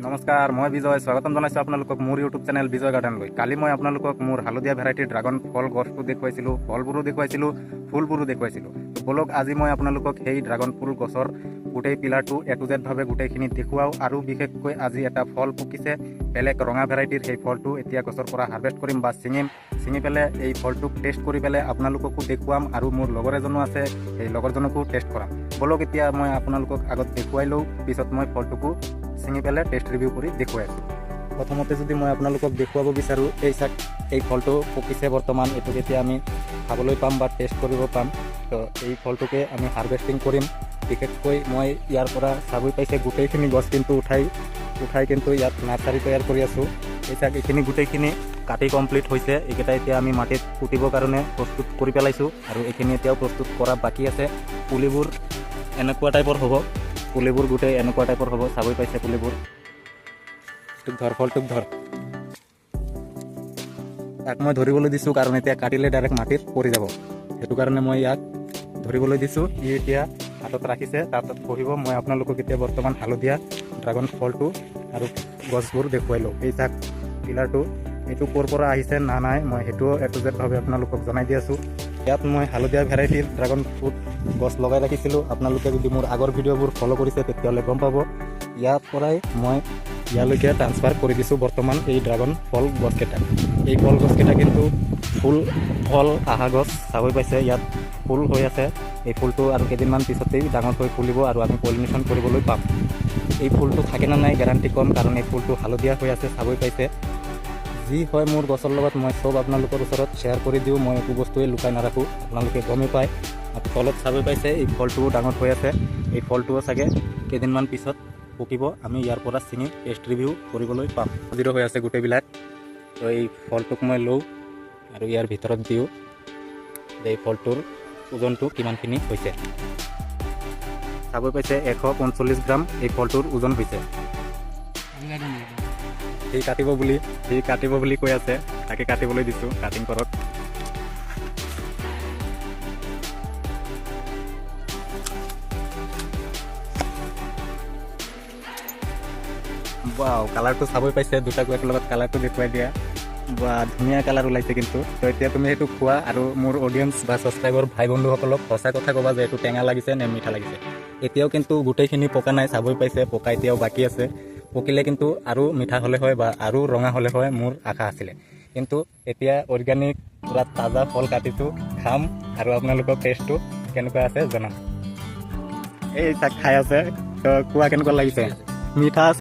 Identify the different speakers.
Speaker 1: নমস্কাৰ, মই বিজয়। স্বাগতম জনাইছোঁ আপোনালোকক মোৰ ইউটিউব চেনেল বিজয় গাৰ্ডেনলৈ। কালি মই আপোনালোকক মোৰ হালধীয়া ভেৰাইটিৰ ড্ৰাগন ফল গছটো দেখুৱাইছিলোঁ, ফলবোৰো দেখুৱাইছিলোঁ, ফুলবোৰো দেখুৱাইছিলোঁ। বলক আজি মই আপোনালোকক সেই ড্ৰাগন ফুল গছৰ গোটেই পিলাৰটো A to Z ভাৱে গোটেইখিনি দেখুৱাওঁ। আৰু বিশেষকৈ আজি এটা ফল পকিছে, বেলেগ ৰঙা ভেৰাইটিৰ। সেই ফলটো এতিয়া গছৰ পৰা হাৰভেষ্ট কৰিম বা ছিঙি পেলাই এই ফলটোক টেষ্ট কৰি পেলাই আপোনালোককো দেখুৱাম। আৰু মোৰ লগৰ এজনো আছে, সেই লগৰজনকো টেষ্ট কৰাম। বলক এতিয়া মই আপোনালোকক আগত দেখুৱাই লওঁ, পিছত মই ফলটোকো ছিঙি পেলাই টেষ্ট ৰিভিউ কৰি দেখুৱাই আছোঁ। প্ৰথমতে যদি মই আপোনালোকক দেখুৱাব বিচাৰোঁ, এই ফলটো পকিছে বৰ্তমান। এইটোক এতিয়া আমি খাবলৈ পাম বা টেষ্ট কৰিব পাম। তো এই ফলটোকে আমি হাৰভেষ্টিং কৰিম। বিশেষকৈ মই ইয়াৰ পৰা চাবই পাইছে গোটেইখিনি গছ কিন্তু উঠাই কিন্তু ইয়াত নাৰ্চাৰী তৈয়াৰ কৰি আছোঁ। এইখিনি গোটেইখিনি কাটি কমপ্লিট হৈছে। এইকেইটা এতিয়া আমি মাটিত পুতিবৰ কাৰণে প্ৰস্তুত কৰি পেলাইছোঁ। আৰু এইখিনি এতিয়াও প্ৰস্তুত কৰা বাকী আছে। পুলিবোৰ এনেকুৱা টাইপৰ হ'ব, পুলিবোৰ গোটেই এনেকুৱা টাইপৰ হ'ব। চাবই পাইছে পুলিবোৰ। ফলটোক ধৰ। ইয়াক মই ধৰিবলৈ দিছোঁ কাৰণ এতিয়া কাটিলে ডাইৰেক্ট মাটিত পৰি যাব। সেইটো কাৰণে মই ইয়াক ধৰিবলৈ দিছোঁ। ই এতিয়া হাতত ৰাখিছে, তাত বহিব। মই আপোনালোকক এতিয়া বৰ্তমান হালধীয়া ড্ৰাগন ফলটো আৰু গছবোৰ দেখুৱাই লওঁ। এই চাক পিলাৰটো, এইটো ক'ৰ পৰা আহিছে নাই মই সেইটোও A to Z ভাৱে আপোনালোকক জনাই দি আছোঁ। ইয়াত মই হালধীয়া ভেৰাইটিৰ ড্ৰাগন ফ্ৰুট গছ লগাই ৰাখিছিলোঁ। আপোনালোকে যদি মোৰ আগৰ ভিডিঅ'বোৰ ফ'ল' কৰিছে তেতিয়াহ'লে গম পাব। ইয়াৰ পৰাই মই ইয়ালৈকে ট্ৰান্সফাৰ কৰি দিছোঁ বৰ্তমান এই ড্ৰাগন ফল গছকেইটা। এই ফল গছকেইটা কিন্তু ফল অহা গছ। চাবই পাইছে ইয়াত ফুল হৈ আছে। এই ফুলটো আৰু কেইদিনমান পিছতেই ডাঙৰ হৈ ফুলিব আৰু আমি পলিনেশ্যন কৰিবলৈ পাম। এই ফুলটো থাকে নে নাই গেৰাণ্টি কম, কাৰণ এই ফুলটো হালধীয়া হৈ আছে। চাবই পাইছে। যি হয় মোৰ গছৰ লগত মই চব আপোনালোকৰ ওচৰত শ্বেয়াৰ কৰি দিওঁ। মই একো বস্তুৱে লুকাই নাৰাখোঁ, আপোনালোকে গমেই পায়। আৰু তলত চাবই পাইছে এই ফলটোও ডাঙৰ হৈ আছে। এই ফলটোও চাগে কেইদিনমান পিছত পকিব। আমি ইয়াৰ পৰা ছিঙি টেষ্ট ৰিভিউ কৰিবলৈ পাম। জিৰ' হৈ আছে গোটেইবিলাক। তো এই ফলটোক মই লওঁ আৰু ইয়াৰ ভিতৰত দিওঁ যে এই ফলটোৰ ওজনটো কিমানখিনি হৈছে। চাবই পাইছে 145 গ্ৰাম এই ফলটোৰ ওজন হৈছে। সি কাটিব বুলি কৈ আছে, তাকে কাটিবলৈ দিছোঁ। কাটিং কৰক। ৱাও, কালাৰটো চাবই পাইছে। দুটা কুৱেৰ লগত কালাৰটো দেখুৱাই দিয়া। বা ধুনীয়া কালাৰ ওলাইছে কিন্তু। তো এতিয়া তুমি সেইটো খোৱা আৰু মোৰ অডিয়েঞ্চ বা ছাবস্ক্ৰাইবৰ ভাই বন্ধুসকলক সঁচা কথা ক'বা যে এইটো টেঙা লাগিছে নে মিঠা লাগিছে। এতিয়াও কিন্তু গোটেইখিনি পকা নাই, চাবই পাইছে। পকা এতিয়াও বাকী আছে। পকিলে কিন্তু আৰু মিঠা হ'লে হয় বা আৰু ৰঙা হ'লে হয়, মোৰ আশা আছিলে। কিন্তু এতিয়া অৰ্গেনিক পূৰা তাজা ফল কাটিছোঁ, খাম আৰু আপোনালোকক টেষ্টটো কেনেকুৱা আছে জনাম। এই চাক খাই আছে। তো কোৱা কেনেকুৱা লাগিছে? মিঠা আছে।